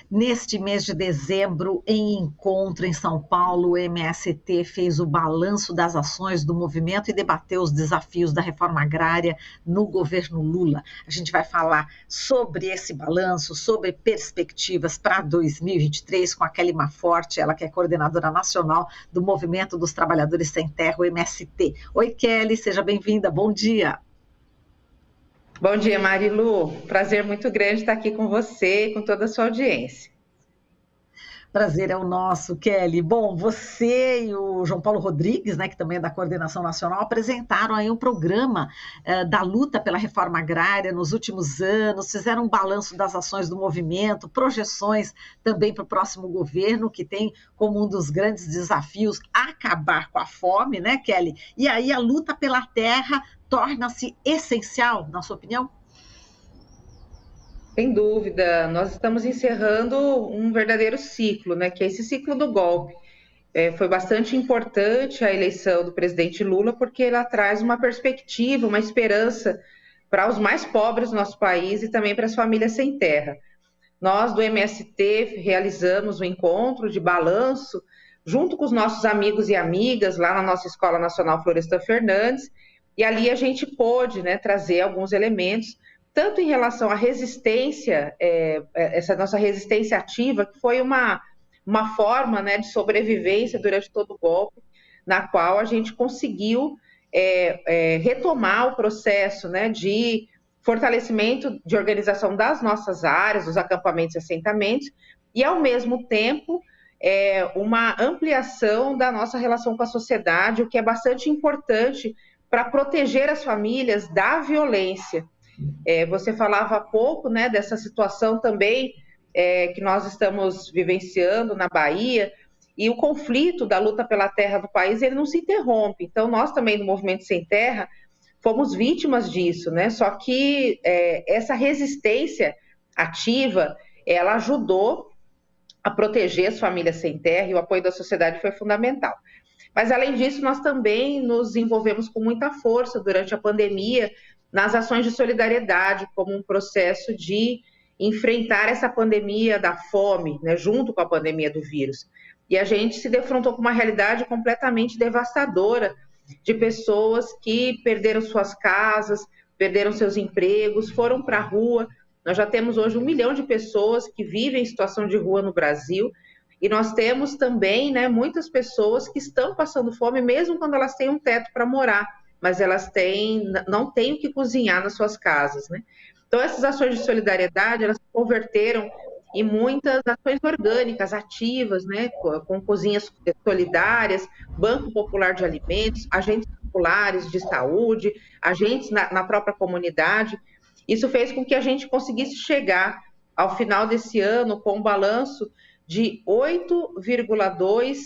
Neste mês de dezembro, em encontro em São Paulo, o MST fez o balanço das ações do movimento e debateu os desafios da reforma agrária no governo Lula. A gente vai falar sobre esse balanço, sobre perspectivas para 2023 com a Kelly Maforte, ela que é coordenadora nacional do Movimento dos Trabalhadores Sem Terra, o MST. Oi, Kelly, seja bem-vinda, bom dia. Bom dia, Marilu. Prazer muito grande estar aqui com você e com toda a sua audiência. Prazer é o nosso, Kelly. Bom, você e o João Paulo Rodrigues, né, que também é da Coordenação Nacional, apresentaram aí um programa da luta pela reforma agrária nos últimos anos, fizeram um balanço das ações do movimento, projeções também para o próximo governo, que tem como um dos grandes desafios acabar com a fome, né, Kelly? E aí a luta pela terra torna-se essencial, na sua opinião? Sem dúvida, nós estamos encerrando um verdadeiro ciclo, né? Que é esse ciclo do golpe. Foi bastante importante a eleição do presidente Lula, porque ela traz uma perspectiva, uma esperança para os mais pobres do nosso país e também para as famílias sem terra. Nós, do MST, realizamos um encontro de balanço junto com os nossos amigos e amigas lá na nossa Escola Nacional Florestan Fernandes, e ali a gente pôde, né, trazer alguns elementos tanto em relação à resistência, essa nossa resistência ativa, que foi uma forma, né, de sobrevivência durante todo o golpe, na qual a gente conseguiu retomar o processo, né, de fortalecimento de organização das nossas áreas, dos acampamentos e assentamentos, e, ao mesmo tempo, uma ampliação da nossa relação com a sociedade, o que é bastante importante para proteger as famílias da violência. Você falava há pouco, né, dessa situação também que nós estamos vivenciando na Bahia, e o conflito da luta pela terra do país, ele não se interrompe. Então, nós também, do Movimento Sem Terra, fomos vítimas disso, né? Só que essa resistência ativa, ela ajudou a proteger as famílias sem terra, e o apoio da sociedade foi fundamental. Mas, além disso, nós também nos envolvemos com muita força durante a pandemia, nas ações de solidariedade, como um processo de enfrentar essa pandemia da fome, né, junto com a pandemia do vírus. E a gente se defrontou com uma realidade completamente devastadora de pessoas que perderam suas casas, perderam seus empregos, foram para a rua. Nós já temos hoje 1 milhão de pessoas que vivem em situação de rua no Brasil, e nós temos também, né, muitas pessoas que estão passando fome, mesmo quando elas têm um teto para morar, mas elas não têm o que cozinhar nas suas casas, né? Então, essas ações de solidariedade, elas se converteram em muitas ações orgânicas, ativas, né? Com cozinhas solidárias, Banco Popular de Alimentos, agentes populares de saúde, agentes na própria comunidade. Isso fez com que a gente conseguisse chegar ao final desse ano com um balanço de 8,2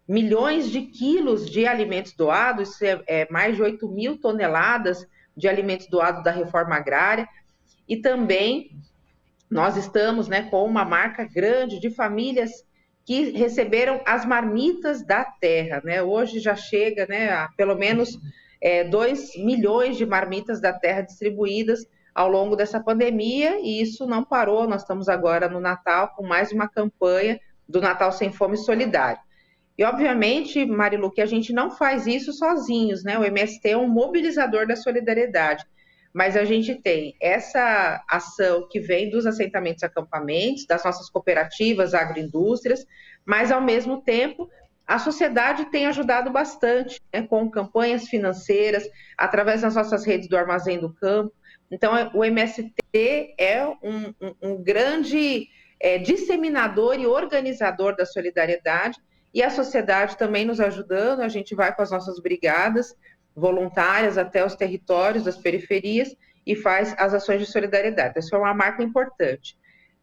milhões de quilos de alimentos doados, isso mais de 8 mil toneladas de alimentos doados da reforma agrária, e também nós estamos, né, com uma marca grande de famílias que receberam as marmitas da terra, né? Hoje já chega, né, a pelo menos 2 milhões de marmitas da terra distribuídas ao longo dessa pandemia, e isso não parou. Nós estamos agora no Natal com mais uma campanha do Natal Sem Fome Solidário. E, obviamente, Marilu, que a gente não faz isso sozinhos, né? O MST é um mobilizador da solidariedade, mas a gente tem essa ação que vem dos assentamentos e acampamentos, das nossas cooperativas, agroindústrias, mas, ao mesmo tempo, a sociedade tem ajudado bastante, né, com campanhas financeiras, através das nossas redes do Armazém do Campo. Então, o MST é um grande disseminador e organizador da solidariedade, e a sociedade também nos ajudando. A gente vai com as nossas brigadas voluntárias até os territórios das periferias e faz as ações de solidariedade. Isso é uma marca importante.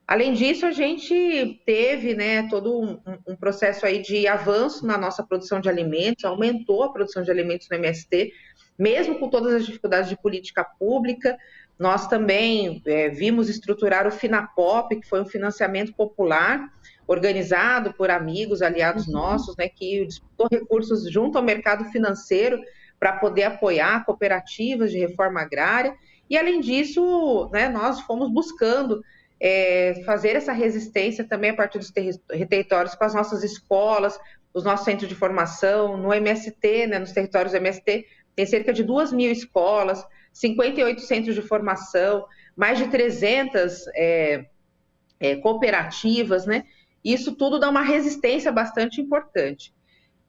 Além disso, a gente teve, né, todo um processo aí de avanço na nossa produção de alimentos, aumentou a produção de alimentos no MST, mesmo com todas as dificuldades de política pública. Nós também vimos estruturar o Finapop, que foi um financiamento popular, organizado por amigos, aliados nossos, né, que disputou recursos junto ao mercado financeiro para poder apoiar cooperativas de reforma agrária. E, além disso, né, nós fomos buscando fazer essa resistência também a partir dos territórios, com as nossas escolas, os nossos centros de formação, no MST, né, nos territórios do MST, tem cerca de 2.000 escolas, 58 centros de formação, mais de 300 cooperativas, né? Isso tudo dá uma resistência bastante importante.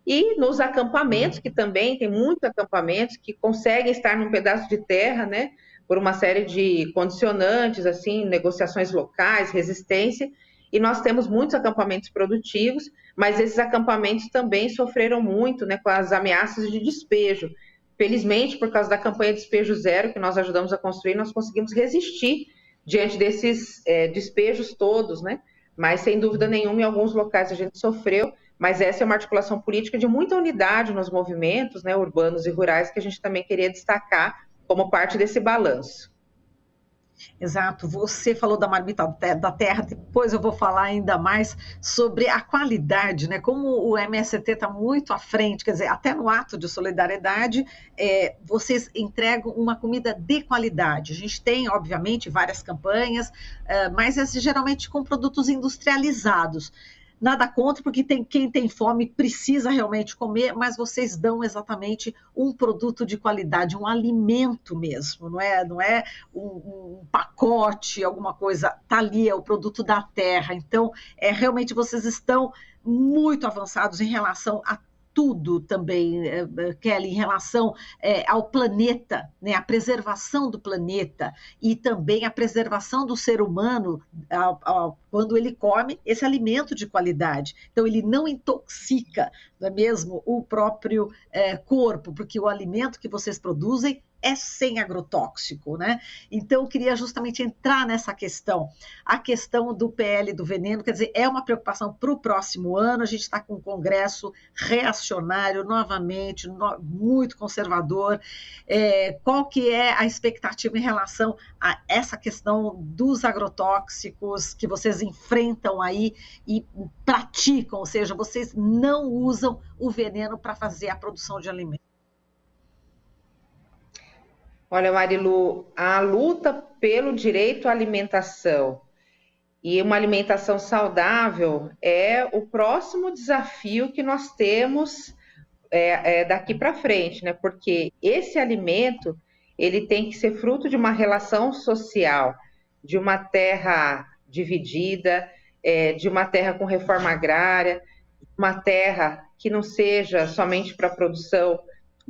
E nos acampamentos, que também tem muitos acampamentos que conseguem estar num pedaço de terra, né? Por uma série de condicionantes, assim, negociações locais, resistência, e nós temos muitos acampamentos produtivos, mas esses acampamentos também sofreram muito, né, com as ameaças de despejo. Felizmente, por causa da campanha Despejo Zero, que nós ajudamos a construir, nós conseguimos resistir diante desses despejos todos, né? Mas, sem dúvida nenhuma, em alguns locais a gente sofreu, mas essa é uma articulação política de muita unidade nos movimentos, né, urbanos e rurais, que a gente também queria destacar como parte desse balanço. Exato, você falou da marmita da terra, depois eu vou falar ainda mais sobre a qualidade, né? Como o MST está muito à frente, quer dizer, até no ato de solidariedade, vocês entregam uma comida de qualidade. A gente tem, obviamente, várias campanhas, mas geralmente com produtos industrializados. Nada contra, porque quem tem fome precisa realmente comer, mas vocês dão exatamente um produto de qualidade, um alimento mesmo, não é um pacote, alguma coisa, tá ali, é o produto da terra. Então, realmente vocês estão muito avançados em relação a tudo também, Kelly, em relação ao planeta, né, a preservação do planeta e também a preservação do ser humano quando ele come esse alimento de qualidade. Então, ele não intoxica, não é mesmo, o próprio corpo, porque o alimento que vocês produzem é sem agrotóxico, né? Então, eu queria justamente entrar nessa questão. A questão do PL do veneno, quer dizer, é uma preocupação para o próximo ano. A gente está com um congresso reacionário, novamente, muito conservador. Qual que é a expectativa em relação a essa questão dos agrotóxicos que vocês enfrentam aí e praticam, ou seja, vocês não usam o veneno para fazer a produção de alimentos? Olha, Marilu, a luta pelo direito à alimentação e uma alimentação saudável é o próximo desafio que nós temos daqui para frente, né? Porque esse alimento ele tem que ser fruto de uma relação social, de uma terra dividida, de uma terra com reforma agrária, uma terra que não seja somente para a produção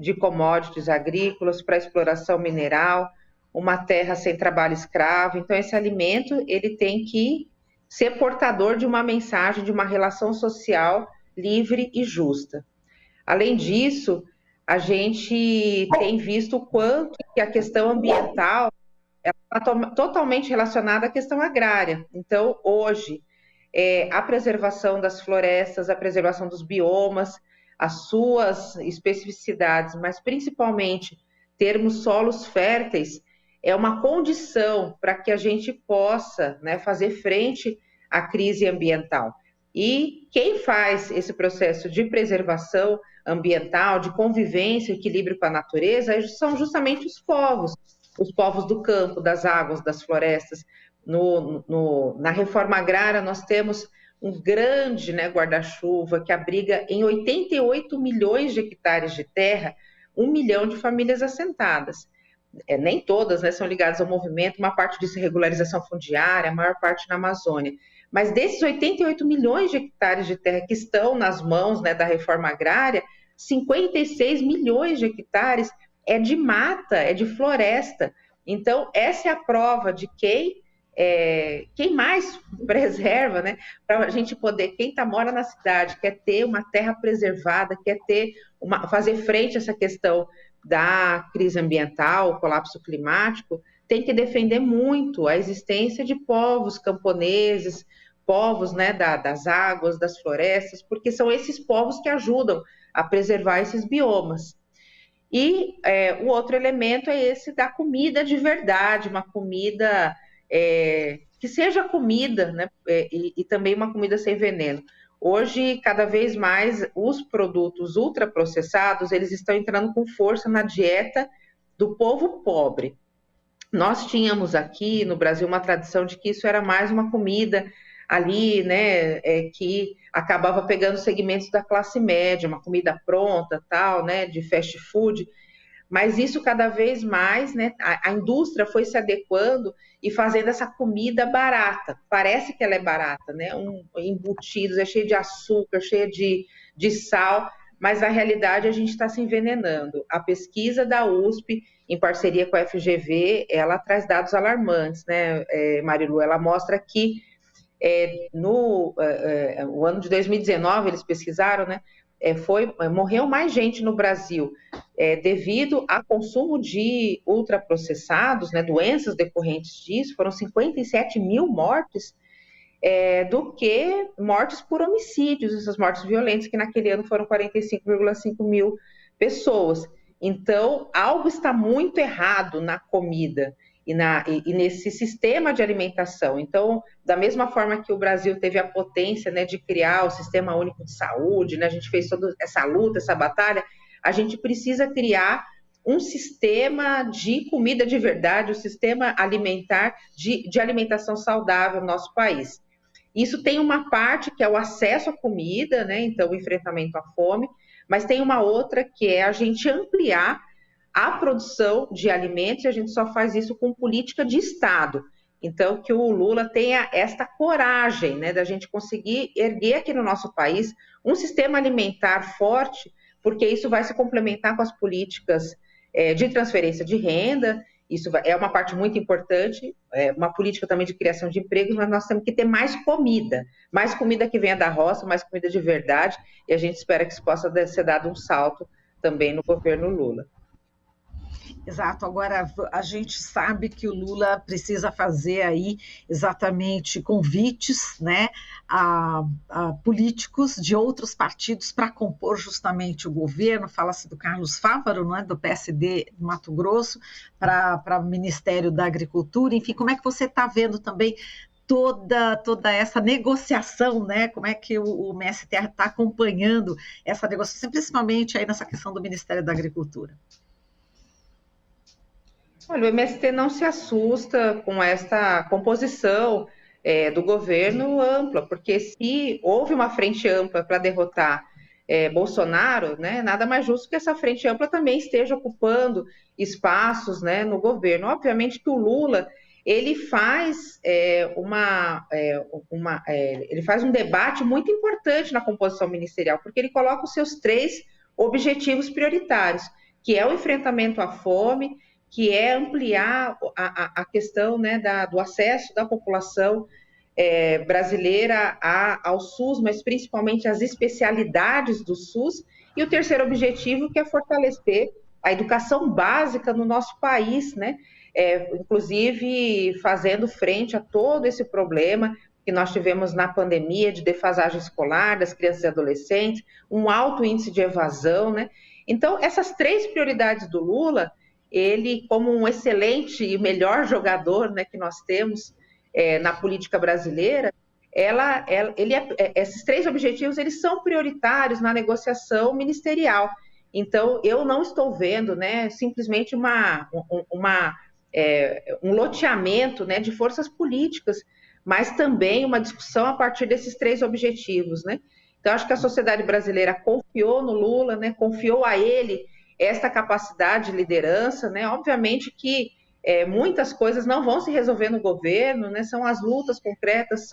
de commodities agrícolas, para exploração mineral, uma terra sem trabalho escravo. Então, esse alimento ele tem que ser portador de uma mensagem, de uma relação social livre e justa. Além disso, a gente tem visto o quanto que a questão ambiental está totalmente relacionada à questão agrária. Então, hoje, a preservação das florestas, a preservação dos biomas, as suas especificidades, mas principalmente termos solos férteis, é uma condição para que a gente possa, né, fazer frente à crise ambiental. E quem faz esse processo de preservação ambiental, de convivência, equilíbrio com a natureza, são justamente os povos do campo, das águas, das florestas. Na reforma agrária, nós temos um grande, né, guarda-chuva que abriga em 88 milhões de hectares de terra 1 milhão de famílias assentadas. Nem todas, né, são ligadas ao movimento, uma parte disso é regularização fundiária, a maior parte na Amazônia. Mas desses 88 milhões de hectares de terra que estão nas mãos, né, da reforma agrária, 56 milhões de hectares é de mata, é de floresta. Então, essa é a prova de quem mais preserva, né? Para a gente poder, mora na cidade, quer ter uma terra preservada, quer fazer frente a essa questão da crise ambiental, o colapso climático, tem que defender muito a existência de povos camponeses, povos, né, das águas, das florestas, porque são esses povos que ajudam a preservar esses biomas. E o outro elemento é esse da comida de verdade, uma comida que seja comida, né, e também uma comida sem veneno. Hoje, cada vez mais, os produtos ultraprocessados, eles estão entrando com força na dieta do povo pobre. Nós tínhamos aqui no Brasil uma tradição de que isso era mais uma comida ali, né, que acabava pegando segmentos da classe média, uma comida pronta, tal, né, de fast food. Mas isso cada vez mais, né, a indústria foi se adequando e fazendo essa comida barata. Parece que ela é barata, né? Embutidos, é cheio de açúcar, cheio de sal, mas na realidade a gente está se envenenando. A pesquisa da USP, em parceria com a FGV, ela traz dados alarmantes, né, Marilu? Ela mostra que no o ano de 2019, eles pesquisaram, né? Morreu mais gente no Brasil devido ao consumo de ultraprocessados, né, doenças decorrentes disso, foram 57 mil mortes, do que mortes por homicídios, essas mortes violentas, que naquele ano foram 45,5 mil pessoas. Então, algo está muito errado na comida e nesse sistema de alimentação. Então, da mesma forma que o Brasil teve a potência, né, de criar o Sistema Único de Saúde, né, a gente fez toda essa luta, essa batalha, a gente precisa criar um sistema de comida de verdade, um sistema alimentar de alimentação saudável no nosso país. Isso tem uma parte que é o acesso à comida, né, então o enfrentamento à fome, mas tem uma outra que é a gente ampliar a produção de alimentos, e a gente só faz isso com política de Estado. Então, que o Lula tenha esta coragem, né, da gente conseguir erguer aqui no nosso país um sistema alimentar forte, porque isso vai se complementar com as políticas de transferência de renda. Isso é uma parte muito importante, uma política também de criação de empregos, mas nós temos que ter mais comida que venha da roça, mais comida de verdade, e a gente espera que isso possa ser dado um salto também no governo Lula. Exato, agora a gente sabe que o Lula precisa fazer aí exatamente convites, né, a políticos de outros partidos para compor justamente o governo. Fala-se do Carlos Fávaro, não é, do PSD do Mato Grosso, para o Ministério da Agricultura. Enfim, como é que você está vendo também toda essa negociação, né? Como é que o MST está acompanhando essa negociação, principalmente aí nessa questão do Ministério da Agricultura? Olha, o MST não se assusta com esta composição do governo ampla, porque se houve uma frente ampla para derrotar Bolsonaro, né, nada mais justo que essa frente ampla também esteja ocupando espaços, né, no governo. Obviamente que o Lula ele faz ele faz um debate muito importante na composição ministerial, porque ele coloca os seus 3 objetivos prioritários, que é o enfrentamento à fome, que é ampliar a questão, né, do acesso da população brasileira ao SUS, mas principalmente às especialidades do SUS, e o terceiro objetivo, que é fortalecer a educação básica no nosso país, né, inclusive fazendo frente a todo esse problema que nós tivemos na pandemia de defasagem escolar das crianças e adolescentes, um alto índice de evasão, né? Então, essas 3 prioridades do Lula, ele, como um excelente e melhor jogador, né, que nós temos na política brasileira, esses 3 objetivos eles são prioritários na negociação ministerial. Então, eu não estou vendo, né, simplesmente um loteamento, né, de forças políticas, mas também uma discussão a partir desses 3 objetivos, né? Então, acho que a sociedade brasileira confiou no Lula, né, confiou a ele esta capacidade de liderança, né? Obviamente que muitas coisas não vão se resolver no governo, né? São as lutas concretas,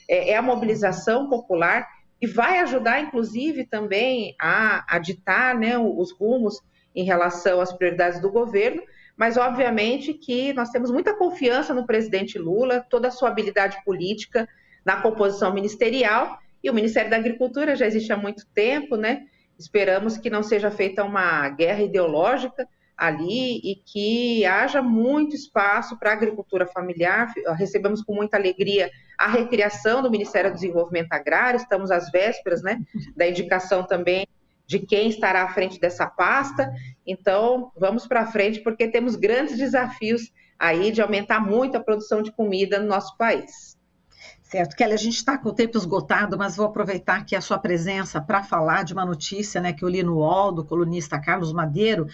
é a mobilização popular, e vai ajudar, inclusive, também a ditar, né, os rumos em relação às prioridades do governo, mas obviamente que nós temos muita confiança no presidente Lula, toda a sua habilidade política na composição ministerial, e o Ministério da Agricultura já existe há muito tempo, né? Esperamos que não seja feita uma guerra ideológica ali e que haja muito espaço para a agricultura familiar. Recebemos com muita alegria a recriação do Ministério do Desenvolvimento Agrário, estamos às vésperas, né, da indicação também de quem estará à frente dessa pasta. Então, vamos para frente, porque temos grandes desafios aí de aumentar muito a produção de comida no nosso país. Certo, Kelly, a gente está com o tempo esgotado, mas vou aproveitar aqui a sua presença para falar de uma notícia, né, que eu li no UOL, do colunista Carlos Madeiro,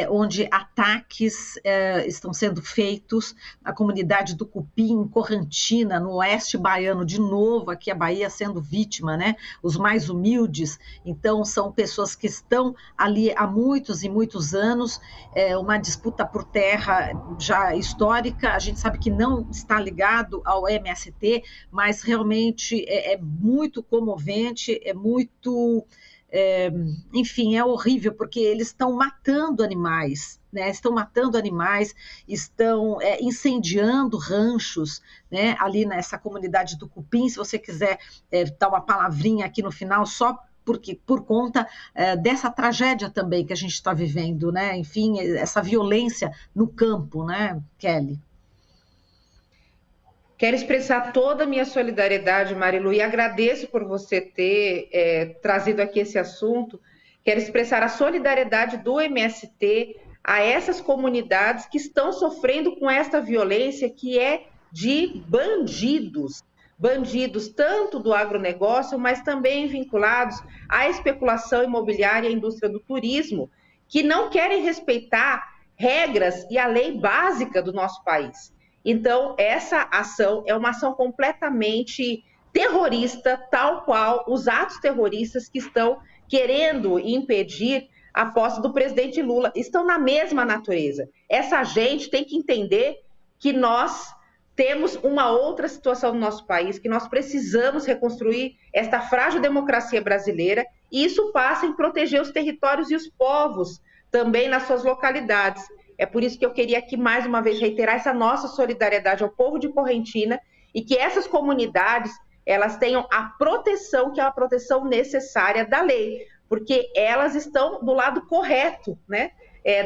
onde ataques estão sendo feitos na comunidade do Cupim, em Corrantina, no oeste baiano, de novo, aqui a Bahia sendo vítima, né, os mais humildes. Então, são pessoas que estão ali há muitos e muitos anos, uma disputa por terra já histórica, a gente sabe que não está ligado ao MST, mas realmente é muito comovente, enfim, é horrível, porque eles estão matando animais, né? Estão matando animais, estão incendiando ranchos, né? Ali nessa comunidade do Cupim. Se você quiser dar uma palavrinha aqui no final, só porque por conta dessa tragédia também que a gente está vivendo, né? Enfim, essa violência no campo, né, Kelly? Quero expressar toda a minha solidariedade, Marilu, e agradeço por você ter trazido aqui esse assunto. Quero expressar a solidariedade do MST a essas comunidades que estão sofrendo com esta violência que é de bandidos. Bandidos tanto do agronegócio, mas também vinculados à especulação imobiliária e à indústria do turismo, que não querem respeitar regras e a lei básica do nosso país. Então, essa ação é uma ação completamente terrorista, tal qual os atos terroristas que estão querendo impedir a posse do presidente Lula. Estão na mesma natureza. Essa gente tem que entender que nós temos uma outra situação no nosso país, que nós precisamos reconstruir esta frágil democracia brasileira, e isso passa em proteger os territórios e os povos também nas suas localidades. É por isso que eu queria aqui mais uma vez reiterar essa nossa solidariedade ao povo de Correntina e que essas comunidades elas tenham a proteção, que é a proteção necessária da lei, porque elas estão do lado correto, né,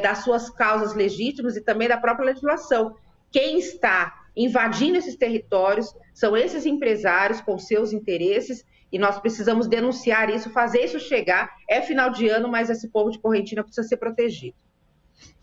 das suas causas legítimas e também da própria legislação. Quem está invadindo esses territórios são esses empresários com seus interesses e nós precisamos denunciar isso, fazer isso chegar. É final de ano, mas esse povo de Correntina precisa ser protegido.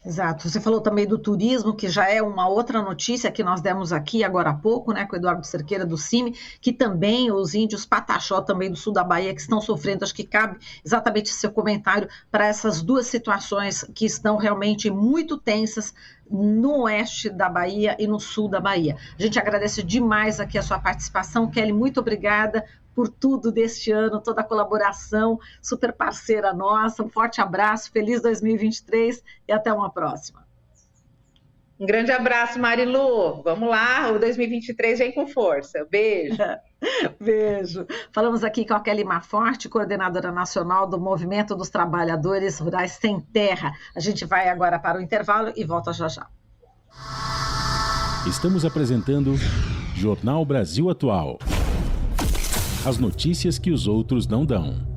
Exato. Você falou também do turismo, que já é uma outra notícia que nós demos aqui agora há pouco, né, com o Eduardo Cerqueira do CIMI, que também os índios Pataxó, também do sul da Bahia, que estão sofrendo. Acho que cabe exatamente esse seu comentário para essas duas situações que estão realmente muito tensas no oeste da Bahia e no sul da Bahia. A gente agradece demais aqui a sua participação. Kelly, muito obrigada por tudo deste ano, toda a colaboração, super parceira nossa. Um forte abraço, feliz 2023 e até uma próxima. Um grande abraço, Marilu. Vamos lá, o 2023 vem com força. Beijo. Beijo. Falamos aqui com a Kelly Marforte, coordenadora nacional do Movimento dos Trabalhadores Rurais Sem Terra. A gente vai agora para o intervalo e volta já já. Estamos apresentando Jornal Brasil Atual. As notícias que os outros não dão.